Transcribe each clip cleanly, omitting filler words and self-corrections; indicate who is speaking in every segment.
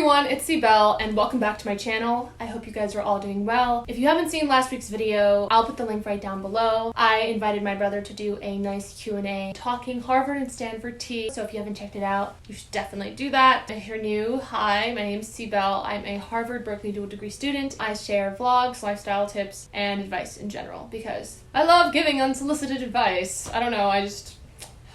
Speaker 1: everyone, it's Belle, and welcome back to my channel. I hope you guys are all doing well. If you haven't seen last week's video, I'll put the link right down below. I invited my brother to do a nice Q&A talking Harvard and Stanford tea, so if you haven't checked it out, you should definitely do that. If you're new, hi, my name is Belle. I'm a Harvard Berkeley dual degree student. I share vlogs, lifestyle tips, and advice in general because I love giving unsolicited advice. I don't know, I just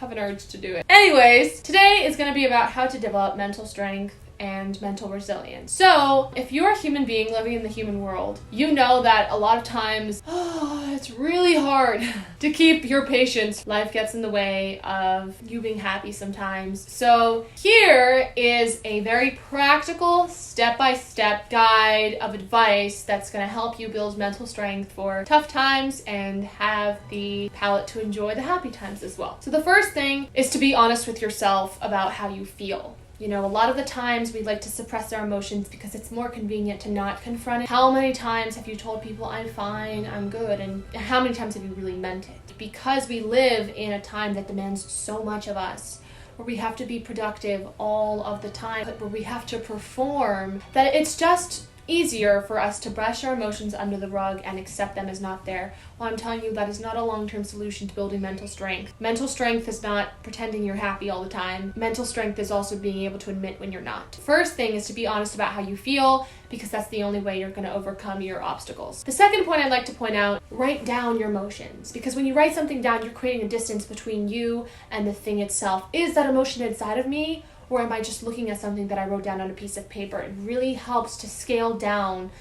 Speaker 1: have an urge to do it. Anyways, today is going to be about how to develop mental strength and mental resilience. So, if you're a human being living in the human world, you know that a lot of times, it's really hard to keep your patience. Life gets in the way of you being happy sometimes. So, here is a very practical, step-by-step guide of advice that's going to help you build mental strength for tough times and have the palate to enjoy the happy times as well. So, the first thing is to be honest with yourself about how you feel. You know, a lot of the times we like to suppress our emotions because it's more convenient to not confront it. How many times have you told people, I'm fine, I'm good, and how many times have you really meant it? Because we live in a time that demands so much of us, where we have to be productive all of the time, where we have to perform, that it's just easier for us to brush our emotions under the rug and accept them as not there. Well, I'm telling you, that is not a long-term solution to building mental strength. Mental strength is not pretending you're happy all the time. Mental strength is also being able to admit when you're not. First thing is to be honest about how you feel, because that's the only way you're going to overcome your obstacles. The second point I'd like to point out, write down your emotions. Because when you write something down, you're creating a distance between you and the thing itself. Is that emotion inside of me? Or am I just looking at something that I wrote down on a piece of paper? It really helps to scale down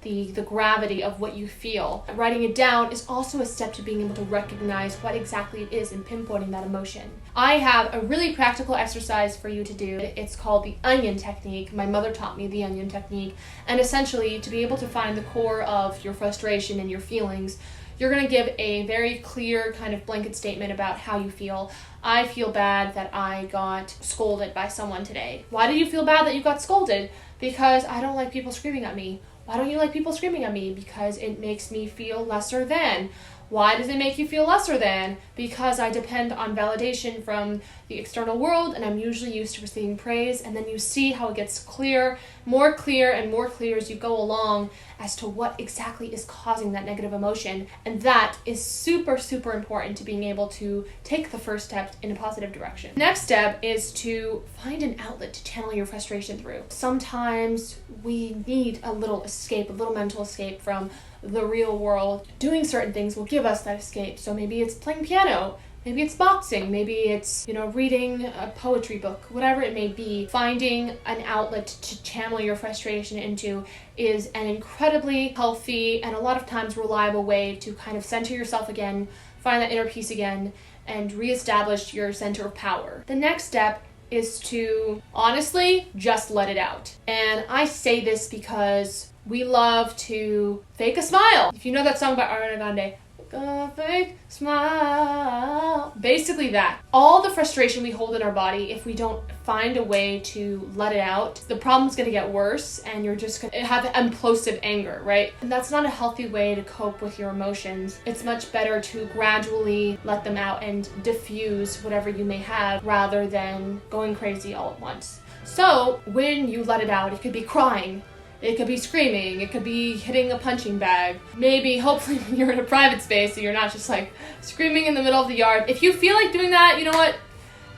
Speaker 1: the gravity of what you feel. Writing it down is also a step to being able to recognize what exactly it is and pinpointing that emotion. I have a really practical exercise for you to do. It's called the onion technique. My mother taught me the onion technique. And essentially, to be able to find the core of your frustration and your feelings, you're going to give a very clear kind of blanket statement about how you feel. I feel bad that I got scolded by someone today. Why do you feel bad that you got scolded? Because I don't like people screaming at me. Why don't you like people screaming at me? Because it makes me feel lesser than. Why does it make you feel lesser than? Because I depend on validation from the external world and I'm usually used to receiving praise. And then you see how it gets clear and more clear as you go along as to what exactly is causing that negative emotion. And that is super, super important to being able to take the first step in a positive direction. Next step is to find an outlet to channel your frustration through. Sometimes we need a little escape, a little mental escape from the real world. Doing certain things will give us that escape. So maybe it's playing piano, maybe it's boxing, maybe it's, reading a poetry book, whatever it may be. Finding an outlet to channel your frustration into is an incredibly healthy and a lot of times reliable way to kind of center yourself again, find that inner peace again, and reestablish your center of power. The next step is to honestly just let it out. And I say this because we love to fake a smile. If you know that song by Ariana Grande, a fake smile. Basically that. All the frustration we hold in our body, if we don't find a way to let it out, the problem's gonna get worse and you're just gonna have implosive anger, right? And that's not a healthy way to cope with your emotions. It's much better to gradually let them out and diffuse whatever you may have rather than going crazy all at once. So when you let it out, it could be crying, it could be screaming, it could be hitting a punching bag. Maybe, hopefully, when you're in a private space, so you're not just like screaming in the middle of the yard. If you feel like doing that, you know what?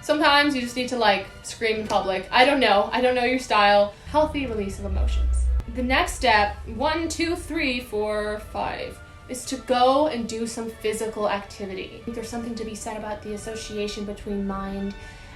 Speaker 1: Sometimes you just need to scream in public. I don't know your style. Healthy release of emotions. The next step, 1, 2, 3, 4, 5, is to go and do some physical activity. There's something to be said about the association between mind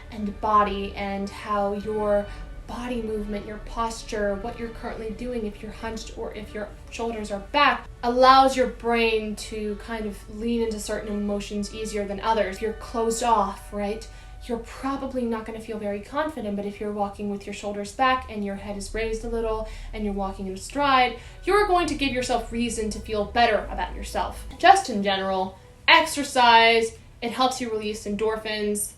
Speaker 1: and body and how your body movement, your posture, what you're currently doing, if you're hunched or if your shoulders are back, allows your brain to kind of lean into certain emotions easier than others. If you're closed off, right, you're probably not going to feel very confident, but if you're walking with your shoulders back and your head is raised a little and you're walking in a stride, you're going to give yourself reason to feel better about yourself. Just in general, exercise, it helps you release endorphins,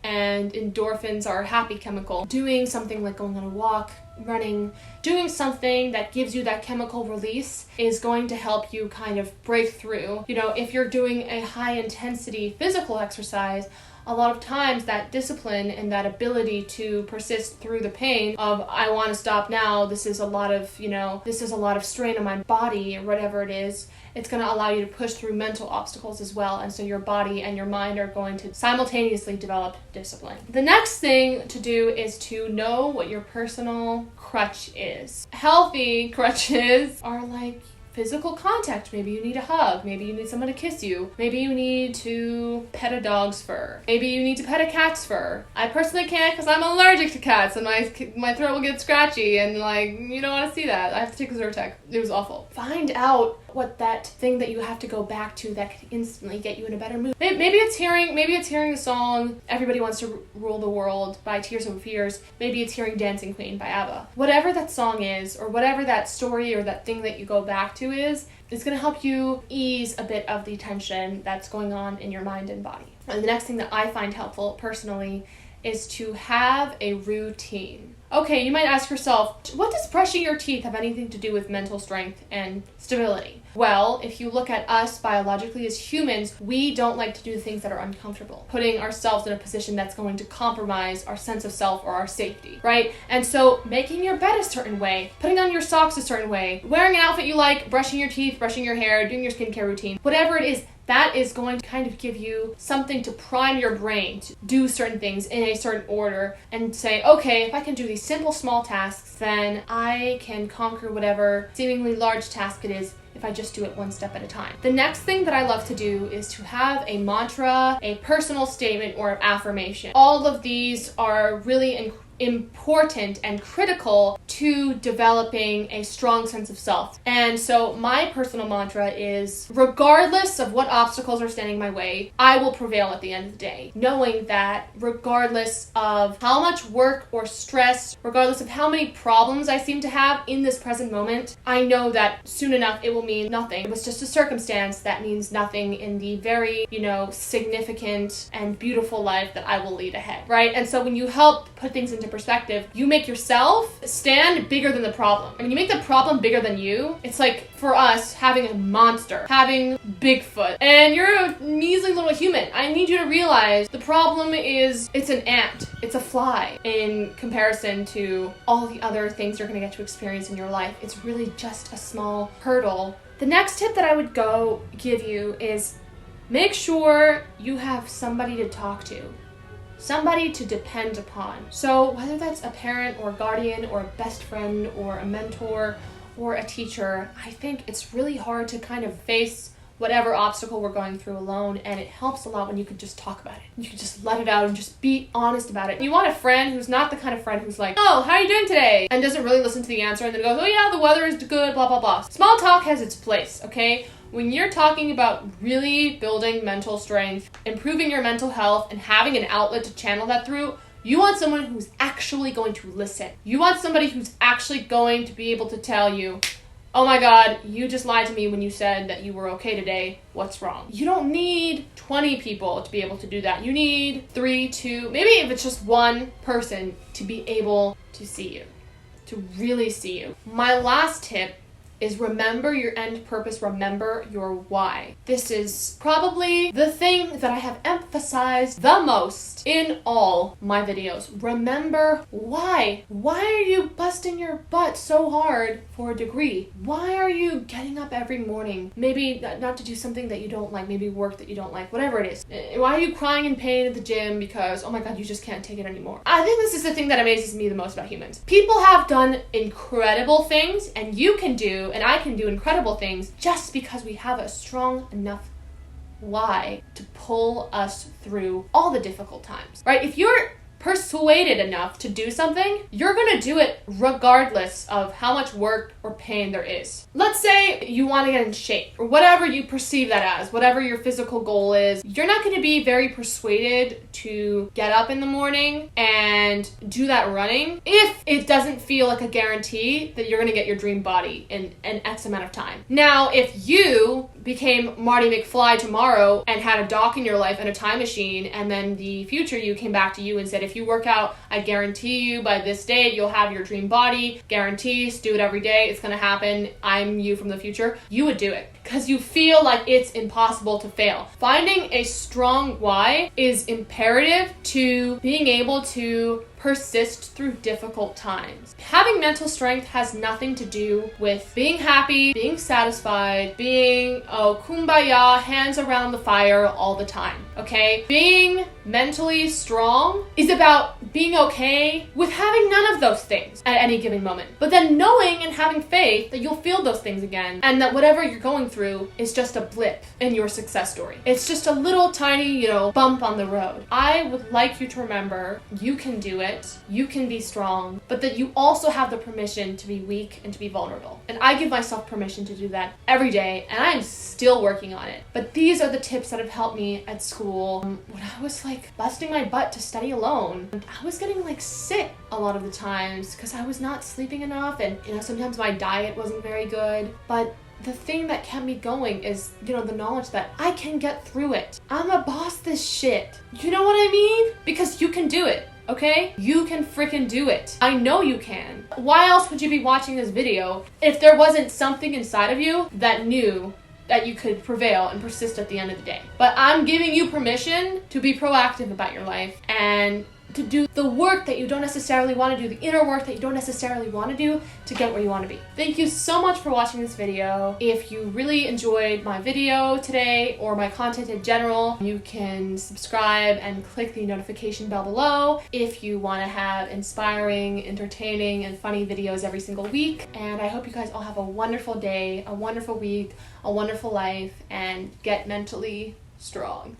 Speaker 1: and endorphins are a happy chemical. Doing something like going on a walk, running, doing something that gives you that chemical release is going to help you kind of break through. If you're doing a high intensity physical exercise, a lot of times that discipline and that ability to persist through the pain of, I want to stop now, this is a lot of, this is a lot of strain on my body, or whatever it is, it's going to allow you to push through mental obstacles as well. And so your body and your mind are going to simultaneously develop discipline. The next thing to do is to know what your personal crutch is. Healthy crutches are like physical contact. Maybe you need a hug. Maybe you need someone to kiss you. Maybe you need to pet a dog's fur. Maybe you need to pet a cat's fur. I personally can't because I'm allergic to cats and my throat will get scratchy and you don't want to see that. I have to take a Zyrtec. It was awful. Find out what that thing that you have to go back to that can instantly get you in a better mood. Maybe it's hearing the song Everybody Wants to Rule the World by Tears for Fears. Maybe it's hearing Dancing Queen by ABBA. Whatever that song is, or whatever that story or that thing that you go back to is, it's going to help you ease a bit of the tension that's going on in your mind and body. And the next thing that I find helpful personally is to have a routine. Okay, you might ask yourself, what does brushing your teeth have anything to do with mental strength and stability? Well, if you look at us biologically as humans, we don't like to do things that are uncomfortable, putting ourselves in a position that's going to compromise our sense of self or our safety, right? And so making your bed a certain way, putting on your socks a certain way, wearing an outfit you like, brushing your teeth, brushing your hair, doing your skincare routine, whatever it is, that is going to kind of give you something to prime your brain to do certain things in a certain order and say, okay, if I can do these simple small tasks, then I can conquer whatever seemingly large task it is if I just do it one step at a time. The next thing that I love to do is to have a mantra, a personal statement, or affirmation. All of these are really important and critical to developing a strong sense of self. And so my personal mantra is, regardless of what obstacles are standing in my way, I will prevail at the end of the day. Knowing that regardless of how much work or stress, regardless of how many problems I seem to have in this present moment, I know that soon enough it will mean nothing. It was just a circumstance that means nothing in the very, significant and beautiful life that I will lead ahead, right? And so when you help put things into perspective, you make yourself stand bigger than the problem. I mean, you make the problem bigger than you. It's like, for us, having a monster, having Bigfoot, and you're a measly little human. I need you to realize the problem is, it's an ant, it's a fly, in comparison to all the other things you're gonna get to experience in your life. It's really just a small hurdle. The next tip that I would give you is, make sure you have somebody to talk to. Somebody to depend upon. So whether that's a parent or a guardian or a best friend or a mentor or a teacher, I think it's really hard to kind of face whatever obstacle we're going through alone, and it helps a lot when you can just talk about it. You can just let it out and just be honest about it. You want a friend who's not the kind of friend who's like, oh, how are you doing today? And doesn't really listen to the answer and then goes, oh yeah, the weather is good, blah, blah, blah. Small talk has its place, okay? When you're talking about really building mental strength, improving your mental health, and having an outlet to channel that through, you want someone who's actually going to listen. You want somebody who's actually going to be able to tell you, oh my God, you just lied to me when you said that you were okay today. What's wrong? You don't need 20 people to be able to do that. You need 3, 2, maybe if it's just one person to be able to see you, to really see you. My last tip is remember your end purpose, remember your why. This is probably the thing that I have emphasized the most in all my videos. Remember why. Why are you busting your butt so hard for a degree? Why are you getting up every morning? Maybe not to do something that you don't like, maybe work that you don't like, whatever it is. Why are you crying in pain at the gym because, oh my God, you just can't take it anymore? I think this is the thing that amazes me the most about humans. People have done incredible things, and you can do, and I can do incredible things just because we have a strong enough why to pull us through all the difficult times, right? If you're persuaded enough to do something, you're gonna do it regardless of how much work or pain there is. Let's say you want to get in shape, or whatever you perceive that as, whatever your physical goal is. You're not going to be very persuaded to get up in the morning and do that running if it doesn't feel like a guarantee that you're going to get your dream body in an X amount of time. Now, if you became Marty McFly tomorrow and had a dock in your life and a time machine, and then the future you came back to you and said, if you work out, I guarantee you by this date you'll have your dream body, guarantees, do it every day, it's gonna happen, I'm you from the future, you would do it because you feel like it's impossible to fail. Finding a strong why is imperative to being able to persist through difficult times. Having mental strength has nothing to do with being happy, being satisfied, being, kumbaya, hands around the fire all the time, okay? Being mentally strong is about being okay with having none of those things at any given moment. But then knowing and having faith that you'll feel those things again, and that whatever you're going through is just a blip in your success story. It's just a little tiny, bump on the road. I would like you to remember you can do it. You can be strong, but that you also have the permission to be weak and to be vulnerable. And I give myself permission to do that every day, and I am still working on it. But these are the tips that have helped me at school. When I was busting my butt to study alone, I was getting sick a lot of the times because I was not sleeping enough, and sometimes my diet wasn't very good. But the thing that kept me going is, the knowledge that I can get through it. I'm a boss this shit. You know what I mean? Because you can do it. Okay? You can freaking do it. I know you can. Why else would you be watching this video if there wasn't something inside of you that knew that you could prevail and persist at the end of the day? But I'm giving you permission to be proactive about your life and to do the work that you don't necessarily want to do, the inner work that you don't necessarily want to do to get where you want to be. Thank you so much for watching this video. If you really enjoyed my video today or my content in general, you can subscribe and click the notification bell below if you want to have inspiring, entertaining, and funny videos every single week. And I hope you guys all have a wonderful day, a wonderful week, a wonderful life, and get mentally strong.